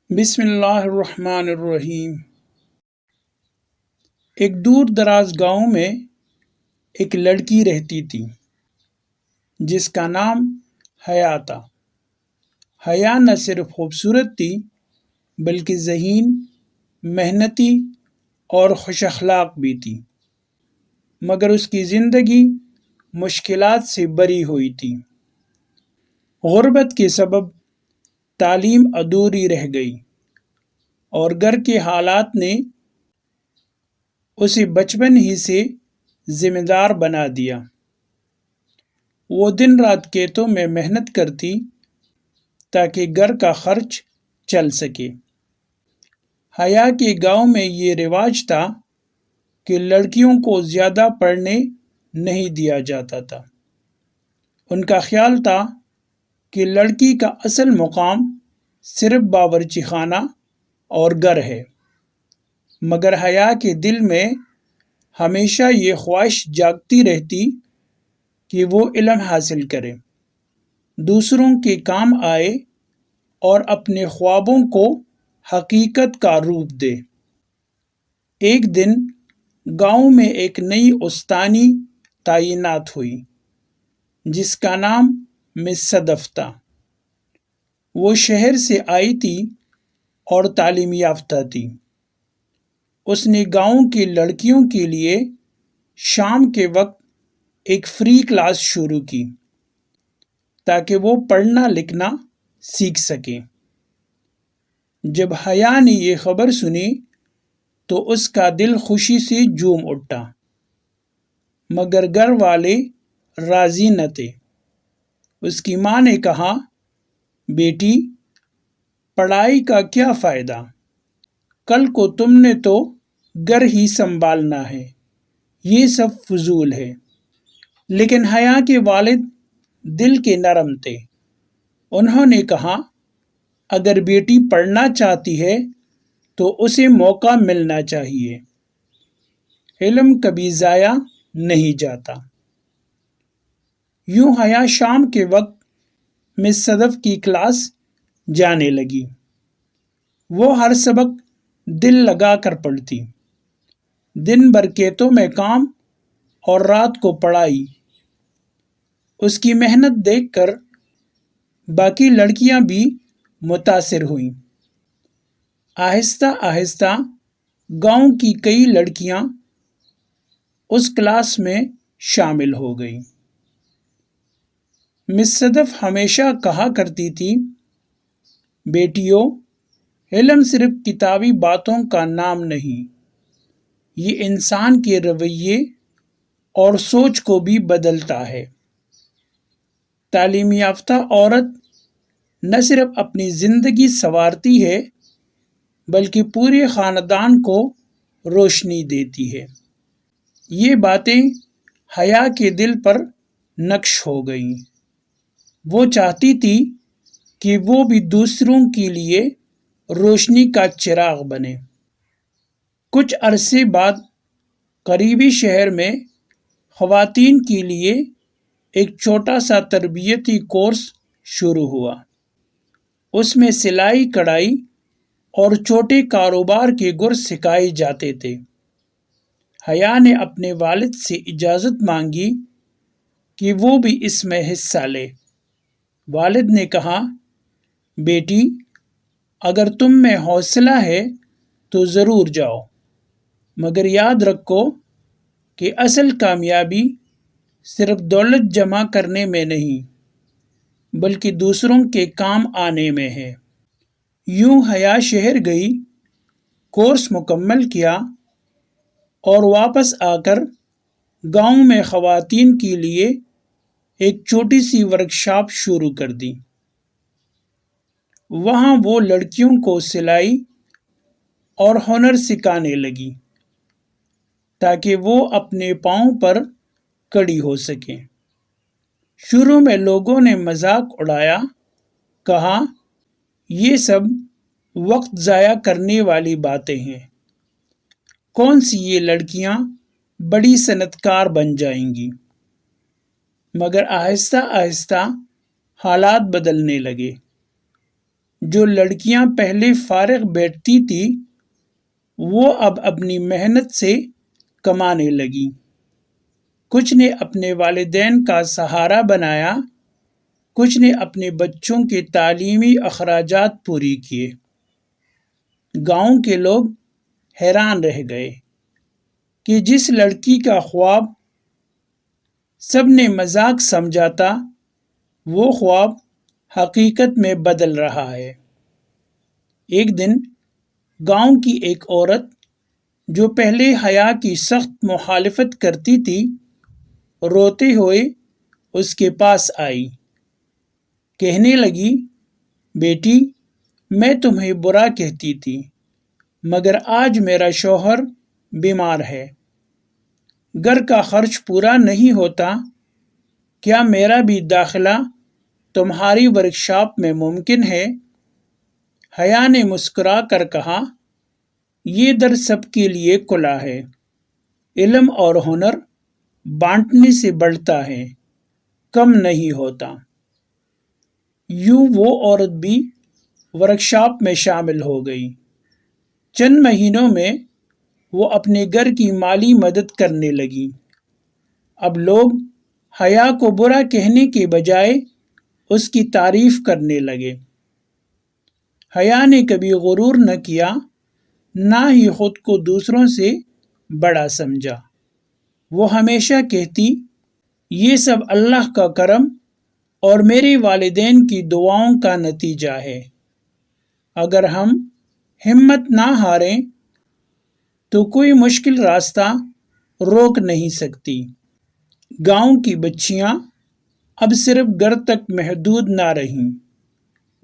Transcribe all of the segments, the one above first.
بسم اللہ الرحمن الرحیم۔ ایک دور دراز گاؤں میں ایک لڑکی رہتی تھی جس کا نام حیا تھا۔ حیا نہ صرف خوبصورت تھی بلکہ ذہین، محنتی اور خوش اخلاق بھی تھی، مگر اس کی زندگی مشکلات سے بھری ہوئی تھی۔ غربت کے سبب تعلیم ادھوری رہ گئی اور گھر کے حالات نے اسے بچپن ہی سے ذمہ دار بنا دیا۔ وہ دن رات کھیتوں میں محنت کرتی تاکہ گھر کا خرچ چل سکے۔ حیا کے گاؤں میں یہ رواج تھا کہ لڑکیوں کو زیادہ پڑھنے نہیں دیا جاتا تھا۔ ان کا خیال تھا کہ لڑکی کا اصل مقام صرف باورچی خانہ اور گھر ہے، مگر حیا کے دل میں ہمیشہ یہ خواہش جاگتی رہتی کہ وہ علم حاصل کرے، دوسروں کے کام آئے اور اپنے خوابوں کو حقیقت کا روپ دے۔ ایک دن گاؤں میں ایک نئی استانی تعینات ہوئی جس کا نام مس صدف تھا۔ وہ شہر سے آئی تھی اور تعلیم یافتہ تھی۔ اس نے گاؤں کی لڑکیوں کے لیے شام کے وقت ایک فری کلاس شروع کی تاکہ وہ پڑھنا لکھنا سیکھ سکیں۔ جب حیا نے یہ خبر سنی تو اس کا دل خوشی سے جھوم اٹھا، مگر گھر والے راضی نہ تھے۔ اس کی ماں نے کہا، بیٹی، پڑھائی کا کیا فائدہ؟ کل کو تم نے تو گھر ہی سنبھالنا ہے، یہ سب فضول ہے۔ لیکن حیا کے والد دل کے نرم تھے۔ انہوں نے کہا، اگر بیٹی پڑھنا چاہتی ہے تو اسے موقع ملنا چاہیے۔ علم کبھی ضائع نہیں جاتا۔ یوں حیا شام کے وقت مس صدف کی کلاس جانے لگی۔ وہ ہر سبق دل لگا کر پڑھتی، دن بھر کھیتوں میں کام اور رات کو پڑھائی۔ اس کی محنت دیکھ کر باقی لڑکیاں بھی متاثر ہوئیں۔ آہستہ آہستہ گاؤں کی کئی لڑکیاں اس کلاس میں شامل ہو گئیں۔ مس صدف ہمیشہ کہا کرتی تھی، بیٹیوں، علم صرف کتابی باتوں کا نام نہیں، یہ انسان کے رویے اور سوچ کو بھی بدلتا ہے۔ تعلیم یافتہ عورت نہ صرف اپنی زندگی سنوارتی ہے بلکہ پورے خاندان کو روشنی دیتی ہے۔ یہ باتیں حیا کے دل پر نقش ہو گئیں۔ وہ چاہتی تھی کہ وہ بھی دوسروں کے لیے روشنی کا چراغ بنے۔ کچھ عرصے بعد قریبی شہر میں خواتین کے لیے ایک چھوٹا سا تربیتی کورس شروع ہوا۔ اس میں سلائی کڑھائی اور چھوٹے کاروبار کے گر سکھائے جاتے تھے۔ حیا نے اپنے والد سے اجازت مانگی کہ وہ بھی اس میں حصہ لے۔ والد نے کہا، بیٹی، اگر تم میں حوصلہ ہے تو ضرور جاؤ، مگر یاد رکھو کہ اصل کامیابی صرف دولت جمع کرنے میں نہیں بلکہ دوسروں کے کام آنے میں ہے۔ یوں حیا شہر گئی، کورس مکمل کیا اور واپس آ کر گاؤں میں خواتین کے لیے ایک چھوٹی سی ورکشاپ شروع کر دی۔ وہاں وہ لڑکیوں کو سلائی اور ہنر سکھانے لگی تاکہ وہ اپنے پاؤں پر کھڑی ہو سکیں۔ شروع میں لوگوں نے مذاق اڑایا، کہا، یہ سب وقت ضائع کرنے والی باتیں ہیں، کون سی یہ لڑکیاں بڑی صنعت کار بن جائیں گی۔ مگر آہستہ آہستہ حالات بدلنے لگے۔ جو لڑکیاں پہلے فارغ بیٹھتی تھی وہ اب اپنی محنت سے کمانے لگی۔ کچھ نے اپنے والدین کا سہارا بنایا، کچھ نے اپنے بچوں کے تعلیمی اخراجات پوری کیے۔ گاؤں کے لوگ حیران رہ گئے کہ جس لڑکی کا خواب سب نے مذاق سمجھا تھا وہ خواب حقیقت میں بدل رہا ہے۔ ایک دن گاؤں کی ایک عورت جو پہلے حیا کی سخت مخالفت کرتی تھی روتے ہوئے اس کے پاس آئی۔ کہنے لگی، بیٹی میں تمہیں برا کہتی تھی مگر آج میرا شوہر بیمار ہے، گھر کا خرچ پورا نہیں ہوتا، کیا میرا بھی داخلہ تمہاری ورکشاپ میں ممکن ہے؟ حیا نے مسکرا کر کہا، یہ در سب کے لیے کھلا ہے، علم اور ہنر بانٹنے سے بڑھتا ہے، کم نہیں ہوتا۔ یوں وہ عورت بھی ورکشاپ میں شامل ہو گئی۔ چند مہینوں میں وہ اپنے گھر کی مالی مدد کرنے لگی۔ اب لوگ حیا کو برا کہنے کے بجائے اس کی تعریف کرنے لگے۔ حیا نے کبھی غرور نہ کیا، نہ ہی خود کو دوسروں سے بڑا سمجھا۔ وہ ہمیشہ کہتی، یہ سب اللہ کا کرم اور میرے والدین کی دعاؤں کا نتیجہ ہے۔ اگر ہم ہمت نہ ہاریں تو کوئی مشکل راستہ روک نہیں سکتی۔ گاؤں کی بچیاں اب صرف گھر تک محدود نہ رہیں،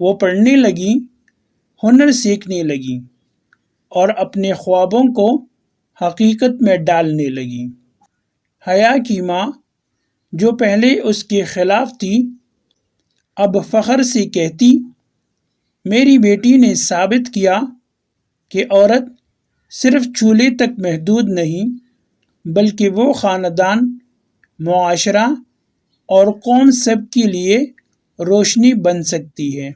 وہ پڑھنے لگیں، ہنر سیکھنے لگیں اور اپنے خوابوں کو حقیقت میں ڈالنے لگیں۔ حیا کی ماں جو پہلے اس کے خلاف تھی اب فخر سے کہتی، میری بیٹی نے ثابت کیا کہ عورت صرف چولہے تک محدود نہیں بلکہ وہ خاندان، معاشرہ اور قوم سب کے لیے روشنی بن سکتی ہے۔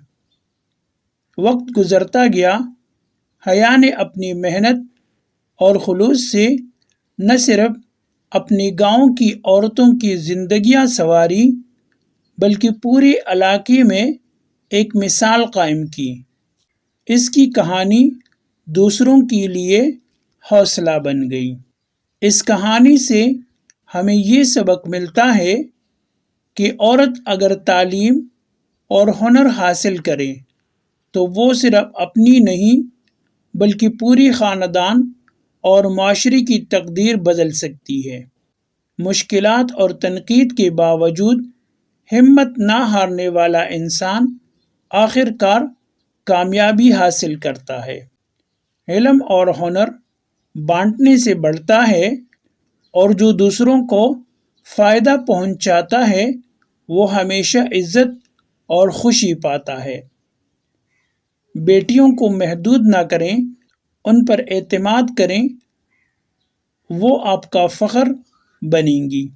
وقت گزرتا گیا، حیا نے اپنی محنت اور خلوص سے نہ صرف اپنے گاؤں کی عورتوں کی زندگیاں سنواری بلکہ پورے علاقے میں ایک مثال قائم کی۔ اس کی کہانی دوسروں کے لیے حوصلہ بن گئی۔ اس کہانی سے ہمیں یہ سبق ملتا ہے کہ عورت اگر تعلیم اور ہنر حاصل کرے تو وہ صرف اپنی نہیں بلکہ پوری خاندان اور معاشرے کی تقدیر بدل سکتی ہے۔ مشکلات اور تنقید کے باوجود ہمت نہ ہارنے والا انسان آخر کار کامیابی حاصل کرتا ہے۔ علم اور ہنر بانٹنے سے بڑھتا ہے اور جو دوسروں کو فائدہ پہنچاتا ہے وہ ہمیشہ عزت اور خوشی پاتا ہے۔ بیٹیوں کو محدود نہ کریں، ان پر اعتماد کریں، وہ آپ کا فخر بنیں گی۔